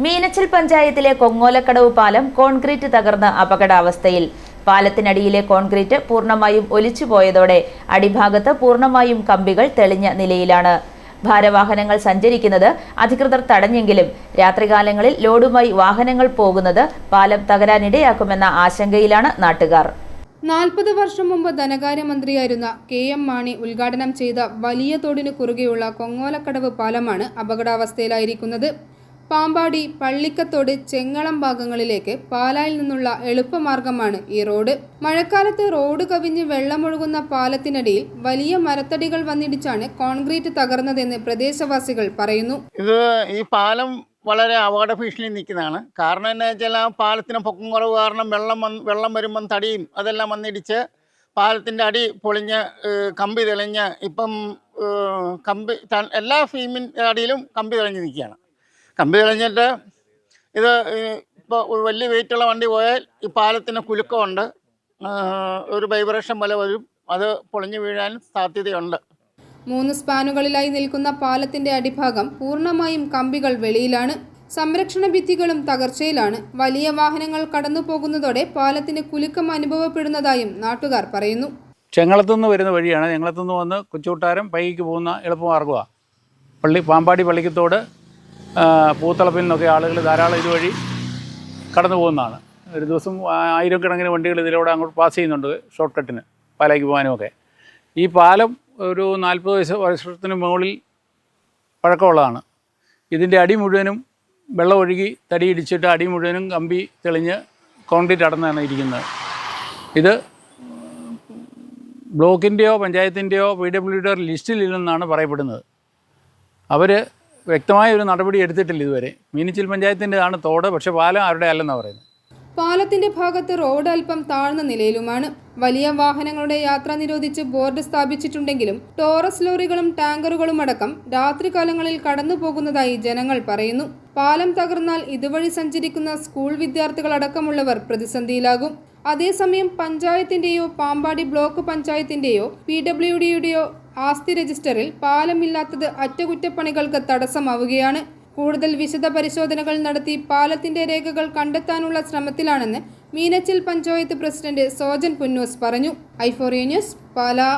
മീനച്ചിൽ പഞ്ചായത്തിലെ കൊങ്ങോലക്കടവ് പാലം കോൺക്രീറ്റ് തകർന്ന് അപകടാവസ്ഥയിൽ. പാലത്തിനടിയിലെ കോൺക്രീറ്റ് പൂർണ്ണമായും ഒലിച്ചുപോയതോടെ അടിഭാഗത്ത് പൂർണ്ണമായും കമ്പികൾ തെളിഞ്ഞ നിലയിലാണ്. ഭാരവാഹനങ്ങൾ സഞ്ചരിക്കുന്നത് അധികൃതർ തടഞ്ഞെങ്കിലും രാത്രികാലങ്ങളിൽ ലോഡുമായി വാഹനങ്ങൾ പോകുന്നത് പാലം തകരാനിടയാക്കുമെന്ന ആശങ്കയിലാണ് നാട്ടുകാർ. 40 വർഷം മുമ്പ് ധനകാര്യമന്ത്രിയായിരുന്ന KM മാണി ഉദ്ഘാടനം ചെയ്ത വലിയ തോടിനു കുറുകെയുള്ള കൊങ്ങോലക്കടവ് പാലമാണ് അപകടാവസ്ഥയിലായിരിക്കുന്നത്. പാമ്പാടി, പള്ളിക്കത്തോട്, ചെങ്ങളം ഭാഗങ്ങളിലേക്ക് പാലായിൽ നിന്നുള്ള എളുപ്പമാർഗമാണ് ഈ റോഡ്. മഴക്കാലത്ത് റോഡ് കവിഞ്ഞ് വെള്ളമൊഴുകുന്ന പാലത്തിനടിയിൽ വലിയ മരത്തടികൾ വന്നിടിച്ചാണ് കോൺക്രീറ്റ് തകർന്നതെന്ന് പ്രദേശവാസികൾ പറയുന്നു. ഈ പാലം വളരെ അപകട ഭീഷണി നിൽക്കുന്നതാണ്. കാരണം എന്താ വെച്ചാൽ ആ പാലത്തിന് പൊക്കം കുറവ് കാരണം വെള്ളം വരുമ്പം തടിയും അതെല്ലാം വന്നിടിച്ച് പാലത്തിൻ്റെ അടി പൊളിഞ്ഞ് കമ്പി തെളിഞ്ഞ് ഇപ്പം എല്ലാ ഫീമിൻ്റെ അടിയിലും കമ്പി തെളിഞ്ഞ് നിൽക്കുകയാണ്. കമ്പി തെളിഞ്ഞിട്ട് ഇത് ഇപ്പോൾ വലിയ വെയിറ്റുള്ള വണ്ടി പോയാൽ ഈ പാലത്തിന് കുലുക്കമുണ്ട്, ഒരു വൈബ്രേഷൻ പോലെ വരും, അത് പൊളിഞ്ഞു വീഴാനും സാധ്യതയുണ്ട്. 3 സ്പാനുകളിലായി നിൽക്കുന്ന പാലത്തിന്റെ അടിഭാഗം പൂർണ്ണമായും കമ്പികൾ വെളിയിലാണ്. സംരക്ഷണ ഭിത്തികളും തകർച്ചയിലാണ്. വലിയ വാഹനങ്ങൾ കടന്നു പോകുന്നതോടെ പാലത്തിന് കുലുക്കം അനുഭവപ്പെടുന്നതായും നാട്ടുകാർ പറയുന്നു. ചെങ്ങളത്തുനിന്ന് വരുന്ന വഴിയാണ്. ചെങ്ങളത്തുനിന്ന് വന്ന് കൊച്ചുകൊട്ടാരം പൈക്ക് പോകുന്ന എളുപ്പമാർഗമാണ്. പാമ്പാടി പള്ളിക്കത്തോട് പൂത്തളപ്പിൽ നിന്നൊക്കെ ആളുകൾ ധാരാളം ഇതുവഴി കടന്നു പോകുന്നതാണ്. ഒരു ദിവസം ആയിരക്കണക്കിന് വണ്ടികൾ ഇതിലൂടെ അങ്ങോട്ട് പാസ് ചെയ്യുന്നുണ്ട് ഷോർട്ട് കട്ടിന് പാലായ്ക്ക് പോകാനുമൊക്കെ. ഈ പാലം ഒരു 40 വർഷത്തിന് മുകളിൽ പഴക്കമുള്ളതാണ്. ഇതിൻ്റെ അടി മുഴുവനും വെള്ളം ഒഴുകി തടിയിടിച്ചിട്ട് അടി മുഴുവനും കമ്പി തെളിഞ്ഞ് കോൺക്രീറ്റ് അടന്നാണ് ഇരിക്കുന്നത്. ഇത് ബ്ലോക്കിൻ്റെയോ പഞ്ചായത്തിൻ്റെയോ PWD ലിസ്റ്റിൽ ഇല്ലെന്നാണ് പറയപ്പെടുന്നത്. അവർ വ്യക്തമായ ഒരു നടപടി എടുത്തിട്ടില്ല ഇതുവരെ. മീനച്ചിൽ പഞ്ചായത്തിൻ്റെതാണ് തോട്, പക്ഷേ പാലം ആരുടെ അല്ലെന്നാണ് പറയുന്നത്. പാലത്തിന്റെ ഭാഗത്ത് റോഡ് അല്പം താഴ്ന്ന നിലയിലുമാണ്. വലിയ വാഹനങ്ങളുടെ യാത്ര നിരോധിച്ച് ബോർഡ് സ്ഥാപിച്ചിട്ടുണ്ടെങ്കിലും ടോറസ് ലോറികളും ടാങ്കറുകളും അടക്കം രാത്രികാലങ്ങളിൽ കടന്നു പോകുന്നതായി ജനങ്ങൾ പറയുന്നു. പാലം തകർന്നാൽ ഇതുവഴി സഞ്ചരിക്കുന്ന സ്കൂൾ വിദ്യാർത്ഥികളടക്കമുള്ളവർ പ്രതിസന്ധിയിലാകും. അതേസമയം പഞ്ചായത്തിന്റെയോ പാമ്പാടി ബ്ലോക്ക് പഞ്ചായത്തിന്റെയോ PWDയുടെയോ ആസ്തി രജിസ്റ്ററിൽ പാലമില്ലാത്തത് അറ്റകുറ്റപ്പണികൾക്ക് തടസ്സമാവുകയാണ്. കൂടുതൽ വിശദ പരിശോധനകൾ നടത്തി പാലത്തിന്റെ രേഖകൾ കണ്ടെത്താനുള്ള ശ്രമത്തിലാണെന്ന് മീനച്ചിൽ പഞ്ചായത്ത് പ്രസിഡന്റ് സോജൻ പുന്നൂസ് പറഞ്ഞു. i4A news, Pala.